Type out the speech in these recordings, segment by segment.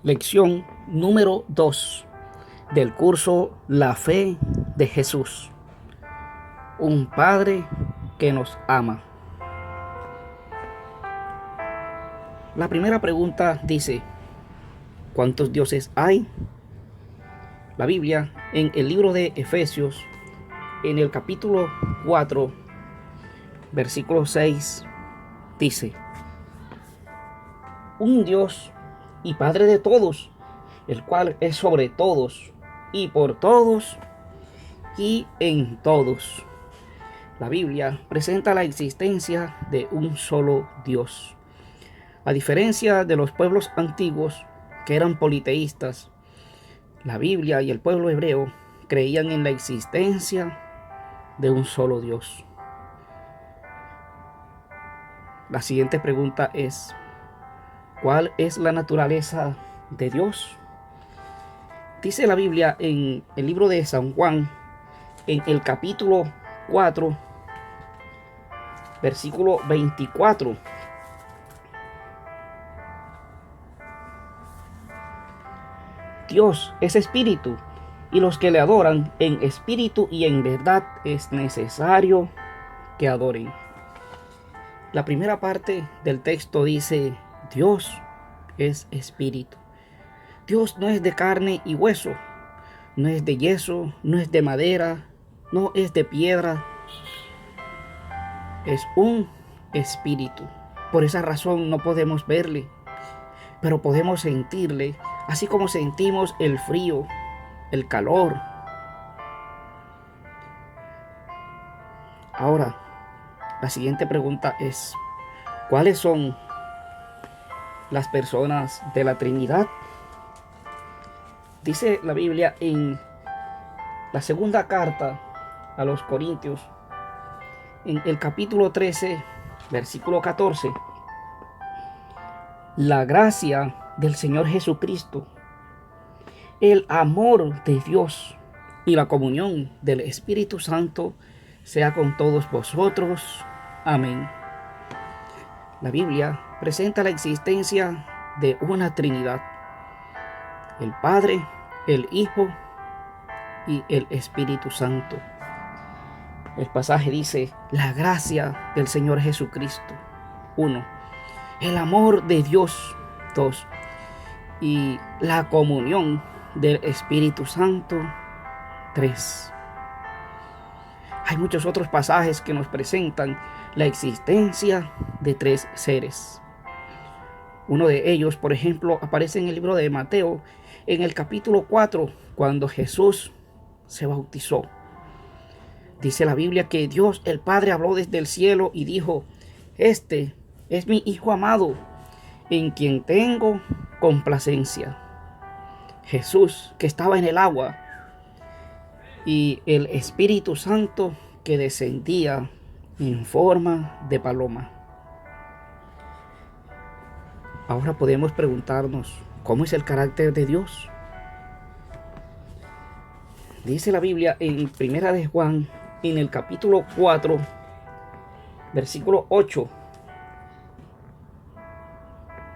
Lección número 2 del curso La Fe de Jesús. Un Padre que nos ama. La primera pregunta dice: ¿cuántos dioses hay? La Biblia, en el libro de Efesios, en el capítulo 4, versículo 6, dice: un Dios y Padre de todos, el cual es sobre todos y por todos y en todos. La Biblia presenta la existencia de un solo Dios. A diferencia de los pueblos antiguos que eran politeístas, la Biblia y el pueblo hebreo creían en la existencia de un solo Dios. La siguiente pregunta es: ¿cuál es la naturaleza de Dios? Dice la Biblia en el libro de San Juan, en el capítulo 4, versículo 24. Dios es espíritu, y los que le adoran en espíritu y en verdad es necesario que adoren. La primera parte del texto dice: Dios es espíritu. Dios no es de carne y hueso, no es de yeso, no es de madera, no es de piedra, es un espíritu. Por esa razón no podemos verle, pero podemos sentirle, así como sentimos el frío, el calor. Ahora, la siguiente pregunta es: ¿cuáles son las personas de la Trinidad? Dice la Biblia en la segunda carta a los Corintios, en el capítulo 13, versículo 14: la gracia del Señor Jesucristo, el amor de Dios y la comunión del Espíritu Santo sea con todos vosotros. Amén. La Biblia presenta la existencia de una Trinidad: el Padre, el Hijo y el Espíritu Santo. El pasaje dice: la gracia del Señor Jesucristo, 1. El amor de Dios, 2. Y la comunión del Espíritu Santo, 3. Hay muchos otros pasajes que nos presentan la existencia de tres seres. Uno de ellos, por ejemplo, aparece en el libro de Mateo, en el capítulo 4, cuando Jesús se bautizó. Dice la Biblia que Dios el Padre habló desde el cielo y dijo: este es mi Hijo amado, en quien tengo complacencia. Jesús, que estaba en el agua, y el Espíritu Santo, que descendía en forma de paloma. Ahora podemos preguntarnos: ¿cómo es el carácter de Dios? Dice la Biblia en Primera de Juan, en el capítulo 4, versículo 8: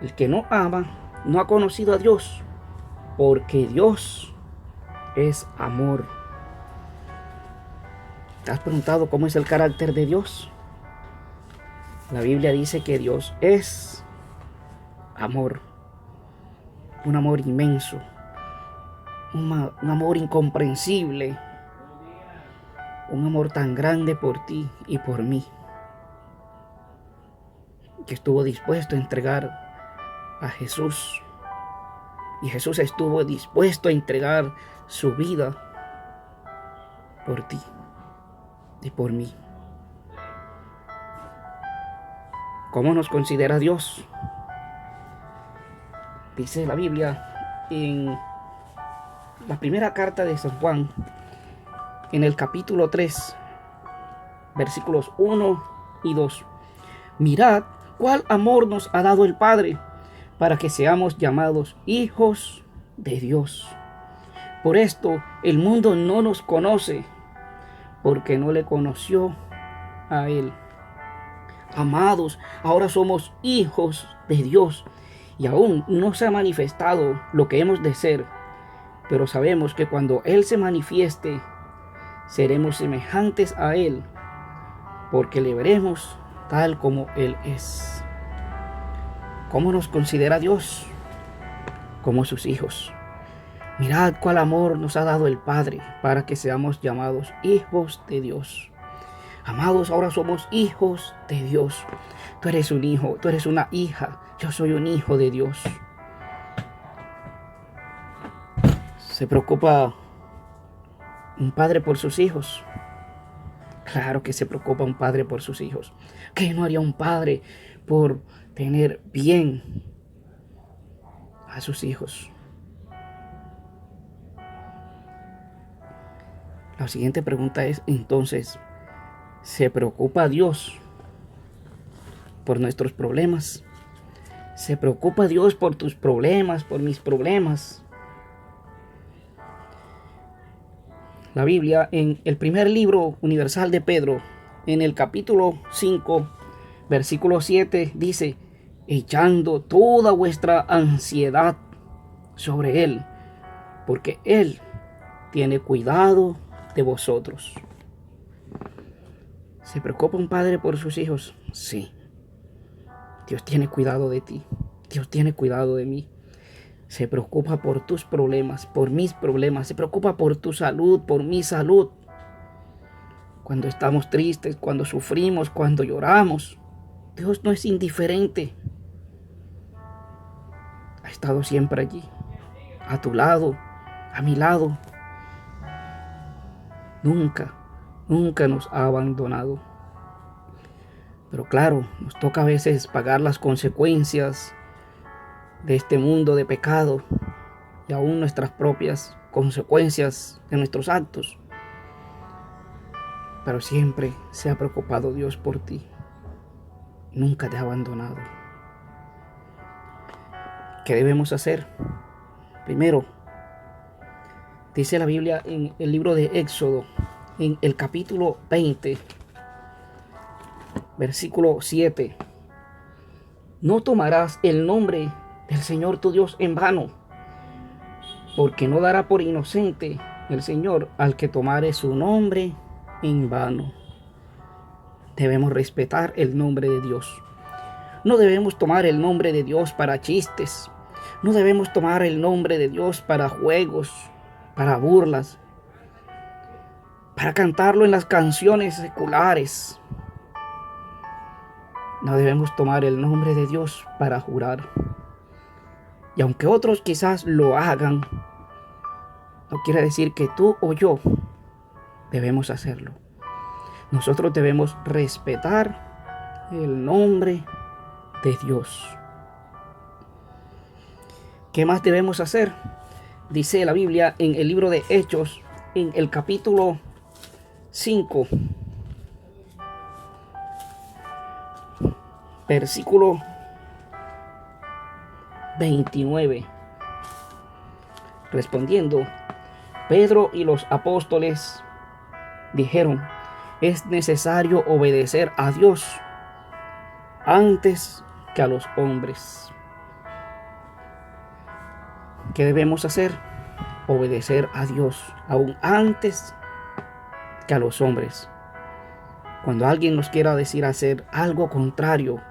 el que no ama no ha conocido a Dios, porque Dios es amor. ¿Te has preguntado cómo es el carácter de Dios? La Biblia dice que Dios es amor, un amor inmenso, un amor incomprensible, un amor tan grande por ti y por mí, que estuvo dispuesto a entregar a Jesús, y Jesús estuvo dispuesto a entregar su vida por ti y por mí. ¿Cómo nos considera Dios? Dice la Biblia en la primera carta de San Juan, en el capítulo 3, versículos 1 y 2: mirad cuál amor nos ha dado el Padre, para que seamos llamados hijos de Dios. Por esto el mundo no nos conoce, porque no le conoció a Él. Amados, ahora somos hijos de Dios, y aún no se ha manifestado lo que hemos de ser, pero sabemos que cuando Él se manifieste, seremos semejantes a Él, porque le veremos tal como Él es. ¿Cómo nos considera Dios? Como sus hijos. Mirad cuál amor nos ha dado el Padre para que seamos llamados hijos de Dios. Amados, ahora somos hijos de Dios. Tú eres un hijo, tú eres una hija. Yo soy un hijo de Dios. ¿Se preocupa un padre por sus hijos? Claro que se preocupa un padre por sus hijos. ¿Qué no haría un padre por tener bien a sus hijos? La siguiente pregunta es, entonces, ¿se preocupa Dios por nuestros problemas? ¿Se preocupa Dios por tus problemas, por mis problemas? La Biblia, en el primer libro universal de Pedro, en el capítulo 5, versículo 7, dice, echando toda vuestra ansiedad sobre Él, porque Él tiene cuidado de vosotros. ¿Se preocupa un padre por sus hijos? Sí. Dios tiene cuidado de ti. Dios tiene cuidado de mí. Se preocupa por tus problemas, por mis problemas. Se preocupa por tu salud, por mi salud. Cuando estamos tristes, cuando sufrimos, cuando lloramos, Dios no es indiferente. Ha estado siempre allí, a tu lado, a mi lado. Nunca, nunca nos ha abandonado. Pero claro, nos toca a veces pagar las consecuencias de este mundo de pecado y aún nuestras propias consecuencias de nuestros actos. Pero siempre se ha preocupado Dios por ti. Nunca te ha abandonado. ¿Qué debemos hacer? Primero, dice la Biblia en el libro de Éxodo, en el capítulo 20, versículo 7. No tomarás el nombre del Señor tu Dios en vano, porque no dará por inocente el Señor al que tomare su nombre en vano. Debemos respetar el nombre de Dios. No debemos tomar el nombre de Dios para chistes. No debemos tomar el nombre de Dios para juegos, para burlas, para cantarlo en las canciones seculares. No debemos tomar el nombre de Dios para jurar. Y aunque otros quizás lo hagan, no quiere decir que tú o yo debemos hacerlo. Nosotros debemos respetar el nombre de Dios. ¿Qué más debemos hacer? Dice la Biblia en el libro de Hechos, en el capítulo 5, versículo 29. Respondiendo, Pedro y los apóstoles dijeron, es necesario obedecer a Dios antes que a los hombres. ¿Qué debemos hacer? Obedecer a Dios aún antes que a los hombres. Cuando alguien nos quiera decir hacer algo contrario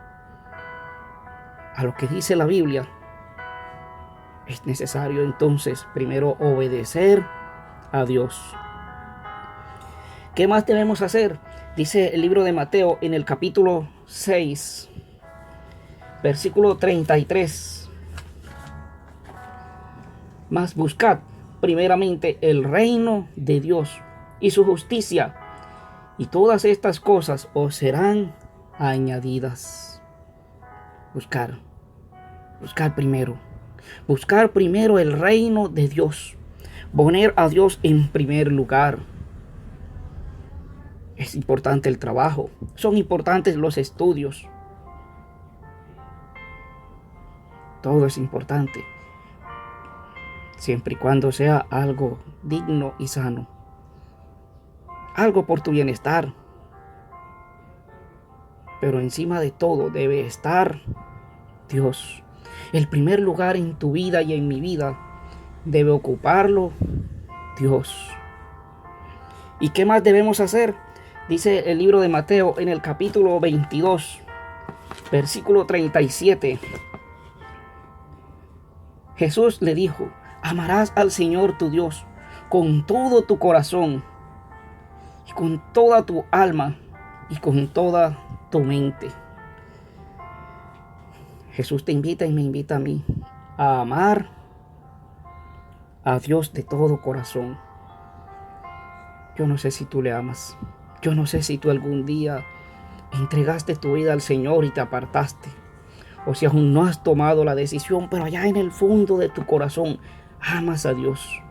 a lo que dice la Biblia, es necesario entonces primero obedecer a Dios. ¿Qué más debemos hacer? Dice el libro de Mateo en el capítulo 6, versículo 33. Mas buscad primeramente el reino de Dios y su justicia, y todas estas cosas os serán añadidas. Buscar primero. Buscar primero el reino de Dios. Poner a Dios en primer lugar. Es importante el trabajo. Son importantes los estudios. Todo es importante. Siempre y cuando sea algo digno y sano. Algo por tu bienestar. Pero encima de todo debe estar Dios. El primer lugar en tu vida y en mi vida debe ocuparlo Dios. ¿Y qué más debemos hacer? Dice el libro de Mateo en el capítulo 22, versículo 37. Jesús le dijo: amarás al Señor tu Dios con todo tu corazón, y con toda tu alma, y con toda tu mente. Jesús te invita y me invita a mí a amar a Dios de todo corazón. Yo no sé si tú le amas. Yo no sé si tú algún día entregaste tu vida al Señor y te apartaste, o si aún no has tomado la decisión, pero allá en el fondo de tu corazón amas a Dios.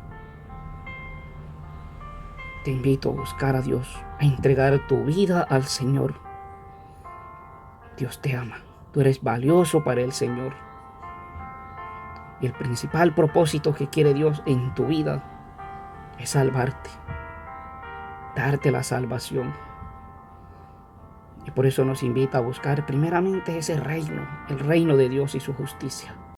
Te invito a buscar a Dios, a entregar tu vida al Señor. Dios te ama. Tú eres valioso para el Señor. Y el principal propósito que quiere Dios en tu vida es salvarte, darte la salvación. Y por eso nos invita a buscar primeramente ese reino, el reino de Dios y su justicia.